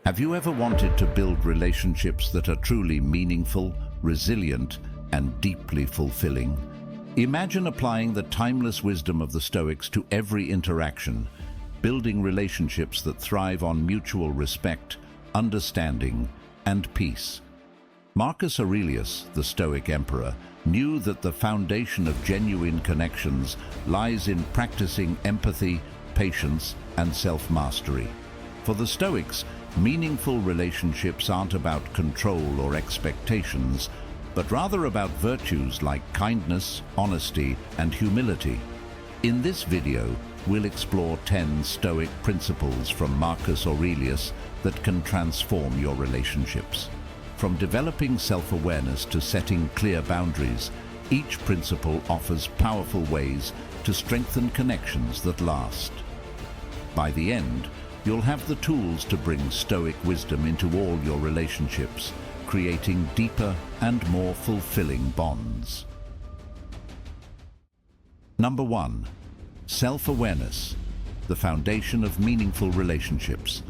Have you ever wanted to build relationships that are truly meaningful, resilient, and deeply fulfilling? Imagine applying the timeless wisdom of the Stoics to every interaction, building relationships that thrive on mutual respect, understanding, and peace. Marcus Aurelius, the Stoic emperor, knew that the foundation of genuine connections lies in practicing empathy, patience, and self-mastery. For the Stoics, meaningful relationships aren't about control or expectations, but rather about virtues like kindness, honesty, and humility. In this video, we'll explore 10 Stoic principles from Marcus Aurelius that can transform your relationships. From developing self-awareness to setting clear boundaries, each principle offers powerful ways to strengthen connections that last. By the end, you'll have the tools to bring Stoic wisdom into all your relationships, creating deeper and more fulfilling bonds. Number 1. Self-awareness, the foundation of meaningful relationships.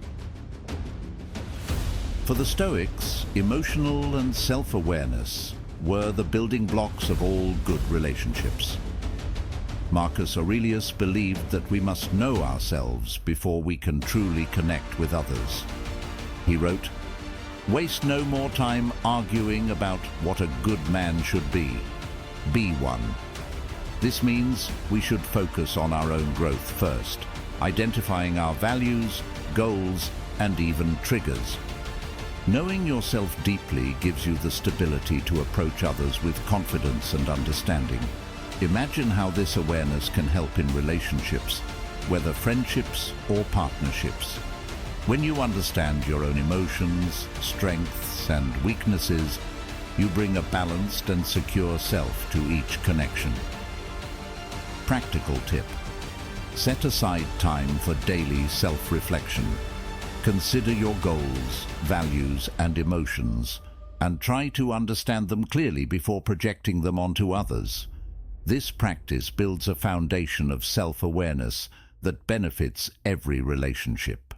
For the Stoics, emotional and self-awareness were the building blocks of all good relationships. Marcus Aurelius believed that we must know ourselves before we can truly connect with others. He wrote, "Waste no more time arguing about what a good man should be. Be one." This means we should focus on our own growth first, identifying our values, goals, and even triggers. Knowing yourself deeply gives you the stability to approach others with confidence and understanding. Imagine how this awareness can help in relationships, whether friendships or partnerships. When you understand your own emotions, strengths, and weaknesses, you bring a balanced and secure self to each connection. Practical tip: set aside time for daily self-reflection. Consider your goals, values, and emotions, and try to understand them clearly before projecting them onto others. This practice builds a foundation of self-awareness that benefits every relationship.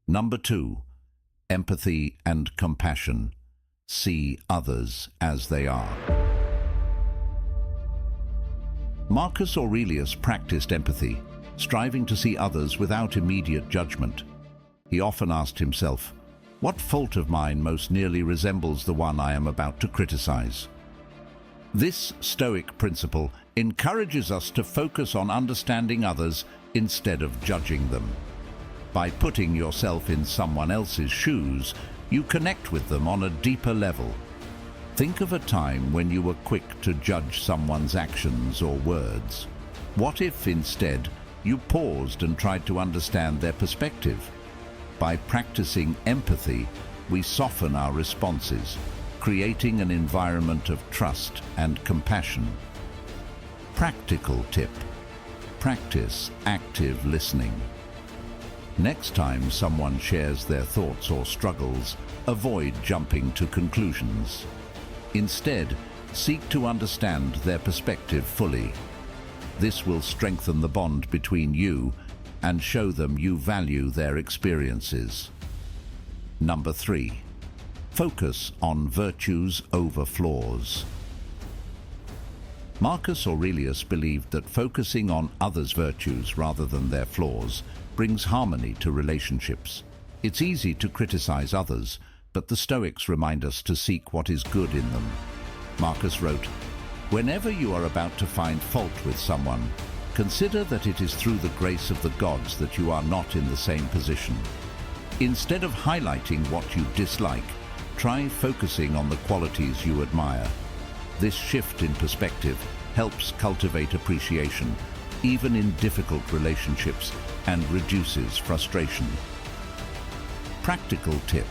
Number 2. Empathy and compassion. See others as they are. Marcus Aurelius practiced empathy, striving to see others without immediate judgment. He often asked himself, "What fault of mine most nearly resembles the one I am about to criticize?" This Stoic principle encourages us to focus on understanding others instead of judging them. By putting yourself in someone else's shoes, you connect with them on a deeper level. Think of a time when you were quick to judge someone's actions or words. What if instead you paused and tried to understand their perspective? By practicing empathy, we soften our responses, creating an environment of trust and compassion. Practical tip: practice active listening. Next time someone shares their thoughts or struggles, avoid jumping to conclusions. Instead, seek to understand their perspective fully. This will strengthen the bond between you and show them you value their experiences. Number 3. Focus on virtues over flaws. Marcus Aurelius believed that focusing on others' virtues rather than their flaws brings harmony to relationships. It's easy to criticize others, but the Stoics remind us to seek what is good in them. Marcus wrote, "Whenever you are about to find fault with someone, consider that it is through the grace of the gods that you are not in the same position. Instead of highlighting what you dislike, try focusing on the qualities you admire. This shift in perspective helps cultivate appreciation, even in difficult relationships, and reduces frustration." Practical tip: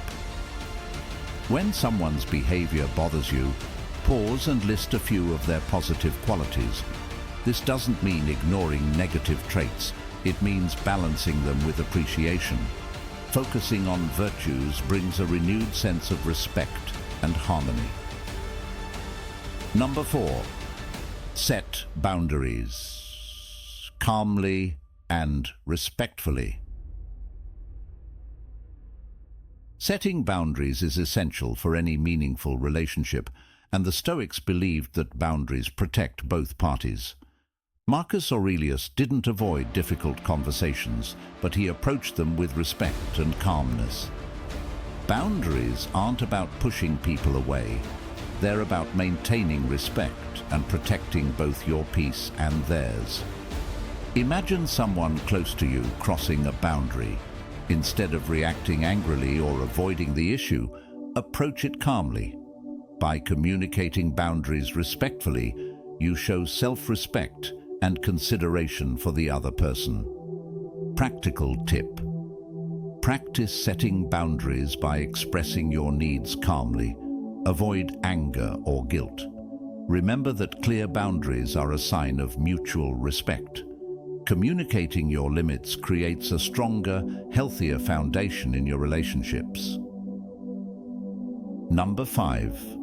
when someone's behavior bothers you, pause and list a few of their positive qualities. This doesn't mean ignoring negative traits. It means balancing them with appreciation. Focusing on virtues brings a renewed sense of respect and harmony. Number 4. Set boundaries. Calmly and respectfully. Setting boundaries is essential for any meaningful relationship, and the Stoics believed that boundaries protect both parties. Marcus Aurelius didn't avoid difficult conversations, but he approached them with respect and calmness. Boundaries aren't about pushing people away. They're about maintaining respect and protecting both your peace and theirs. Imagine someone close to you crossing a boundary. Instead of reacting angrily or avoiding the issue, approach it calmly. By communicating boundaries respectfully, you show self-respect and consideration for the other person. Practical tip. Practice setting boundaries by expressing your needs calmly. Avoid anger or guilt. Remember that clear boundaries are a sign of mutual respect. Communicating your limits creates a stronger, healthier foundation in your relationships. Number 5.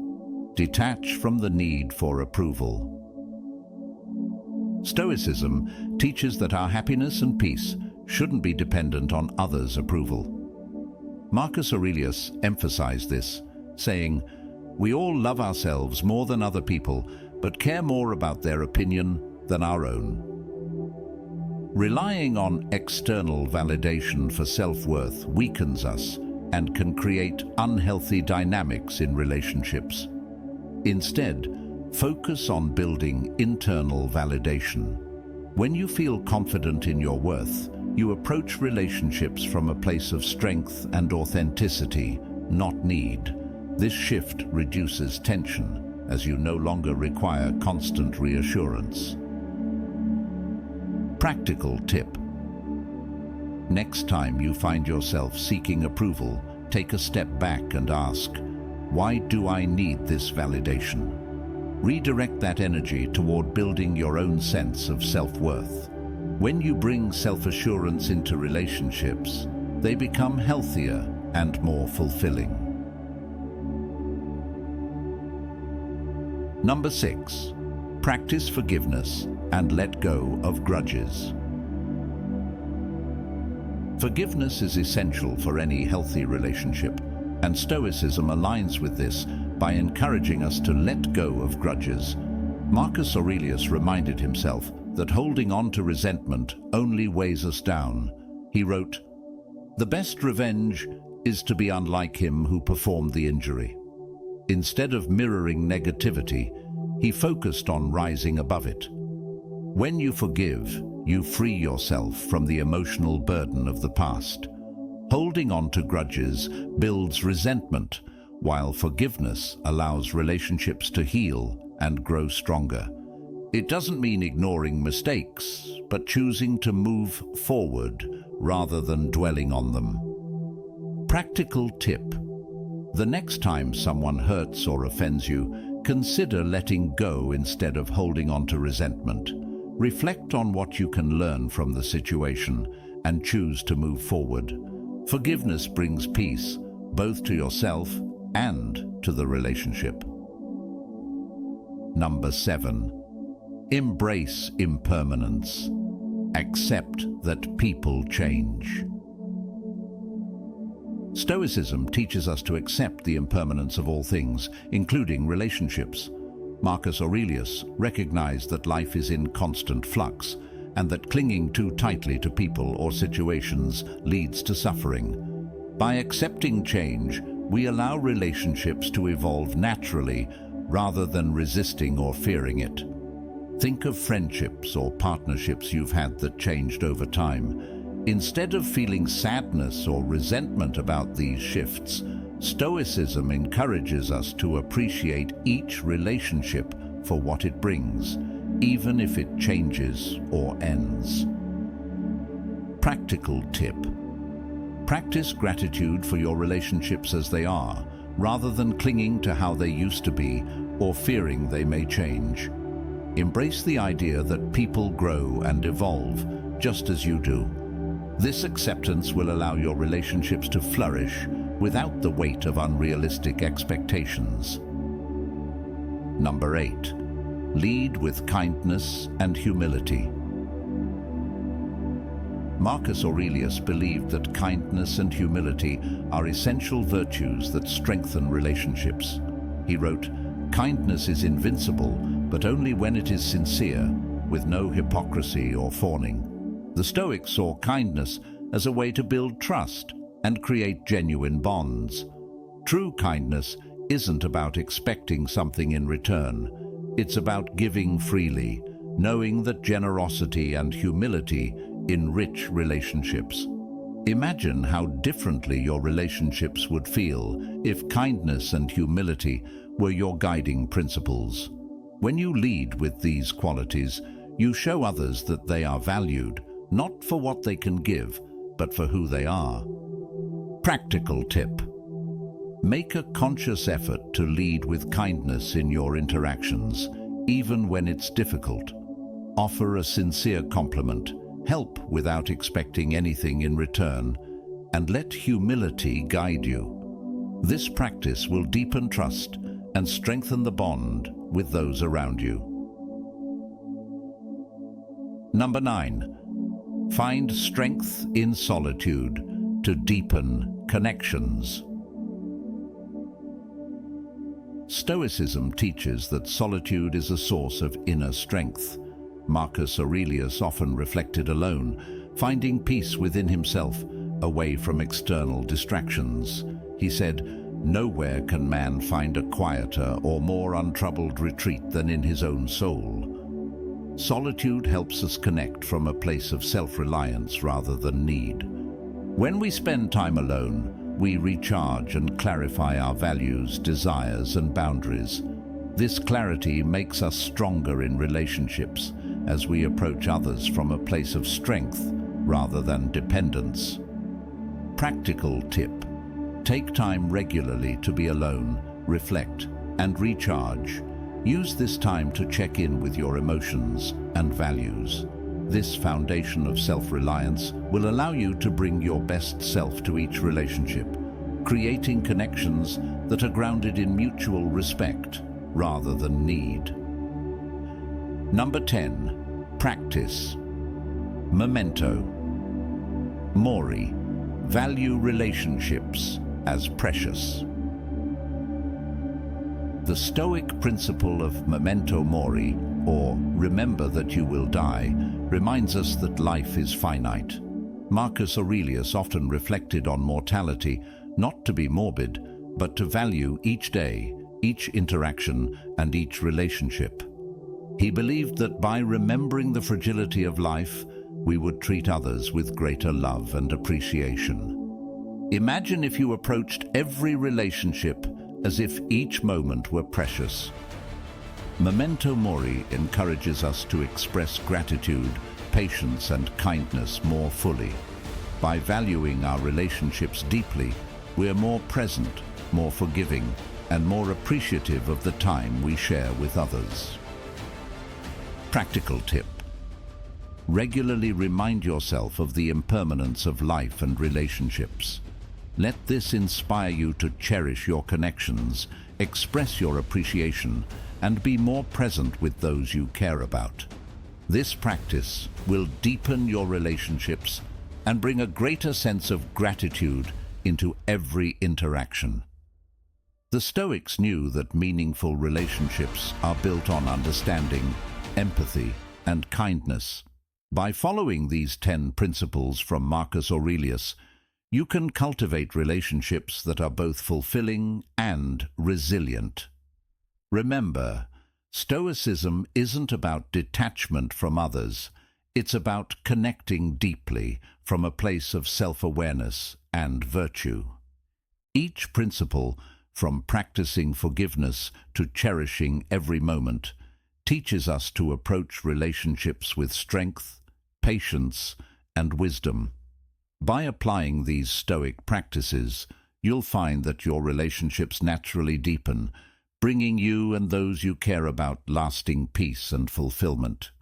Detach from the need for approval. Stoicism teaches that our happiness and peace shouldn't be dependent on others' approval. Marcus Aurelius emphasized this, saying, "We all love ourselves more than other people, but care more about their opinion than our own." Relying on external validation for self-worth weakens us and can create unhealthy dynamics in relationships. Instead, focus on building internal validation. When you feel confident in your worth, you approach relationships from a place of strength and authenticity, not need. This shift reduces tension, as you no longer require constant reassurance. Practical tip. Next time you find yourself seeking approval, take a step back and ask, "Why do I need this validation?" Redirect that energy toward building your own sense of self-worth. When you bring self-assurance into relationships, they become healthier and more fulfilling. Number 6. Practice forgiveness and let go of grudges. Forgiveness is essential for any healthy relationship, and Stoicism aligns with this by encouraging us to let go of grudges. Marcus Aurelius reminded himself that holding on to resentment only weighs us down. He wrote, "The best revenge is to be unlike him who performed the injury." Instead of mirroring negativity, he focused on rising above it. When you forgive, you free yourself from the emotional burden of the past. Holding on to grudges builds resentment, while forgiveness allows relationships to heal and grow stronger. It doesn't mean ignoring mistakes, but choosing to move forward rather than dwelling on them. Practical tip. The next time someone hurts or offends you, consider letting go instead of holding on to resentment. Reflect on what you can learn from the situation and choose to move forward. Forgiveness brings peace, both to yourself and to the relationship. Number 7. Embrace impermanence. Accept that people change. Stoicism teaches us to accept the impermanence of all things, including relationships. Marcus Aurelius recognized that life is in constant flux and that clinging too tightly to people or situations leads to suffering. By accepting change, we allow relationships to evolve naturally rather than resisting or fearing it. Think of friendships or partnerships you've had that changed over time. Instead of feeling sadness or resentment about these shifts, Stoicism encourages us to appreciate each relationship for what it brings, even if it changes or ends. Practical tip. Practice gratitude for your relationships as they are, rather than clinging to how they used to be or fearing they may change. Embrace the idea that people grow and evolve just as you do. This acceptance will allow your relationships to flourish without the weight of unrealistic expectations. Number 8. Lead with kindness and humility. Marcus Aurelius believed that kindness and humility are essential virtues that strengthen relationships. He wrote, "Kindness is invincible, but only when it is sincere, with no hypocrisy or fawning." The Stoics saw kindness as a way to build trust and create genuine bonds. True kindness isn't about expecting something in return. It's about giving freely, knowing that generosity and humility enrich relationships. Imagine how differently your relationships would feel if kindness and humility were your guiding principles. When you lead with these qualities, you show others that they are valued, not for what they can give, but for who they are. Practical tip. Make a conscious effort to lead with kindness in your interactions, even when it's difficult. Offer a sincere compliment, help without expecting anything in return, and let humility guide you. This practice will deepen trust and strengthen the bond with those around you. Number 9. Find strength in solitude to deepen connections. Stoicism teaches that solitude is a source of inner strength. Marcus Aurelius often reflected alone, finding peace within himself, away from external distractions. He said, "Nowhere can man find a quieter or more untroubled retreat than in his own soul." Solitude helps us connect from a place of self-reliance rather than need. When we spend time alone, we recharge and clarify our values, desires, and boundaries. This clarity makes us stronger in relationships as we approach others from a place of strength rather than dependence. Practical tip. Take time regularly to be alone, reflect, and recharge. Use this time to check in with your emotions and values. This foundation of self-reliance will allow you to bring your best self to each relationship, creating connections that are grounded in mutual respect rather than need. Number 10. Practice. Memento mori. Value relationships as precious. The Stoic principle of memento mori, or remember that you will die, reminds us that life is finite. Marcus Aurelius often reflected on mortality, not to be morbid, but to value each day, each interaction, and each relationship. He believed that by remembering the fragility of life, we would treat others with greater love and appreciation. Imagine if you approached every relationship as if each moment were precious. Memento mori encourages us to express gratitude, patience, and kindness more fully. By valuing our relationships deeply, we are more present, more forgiving, and more appreciative of the time we share with others. Practical tip. Regularly remind yourself of the impermanence of life and relationships. Let this inspire you to cherish your connections, express your appreciation, and be more present with those you care about. This practice will deepen your relationships and bring a greater sense of gratitude into every interaction. The Stoics knew that meaningful relationships are built on understanding, empathy, and kindness. By following these 10 principles from Marcus Aurelius, you can cultivate relationships that are both fulfilling and resilient. Remember, Stoicism isn't about detachment from others. It's about connecting deeply from a place of self-awareness and virtue. Each principle, from practicing forgiveness to cherishing every moment, teaches us to approach relationships with strength, patience, and wisdom. By applying these Stoic practices, you'll find that your relationships naturally deepen, bringing you and those you care about lasting peace and fulfillment.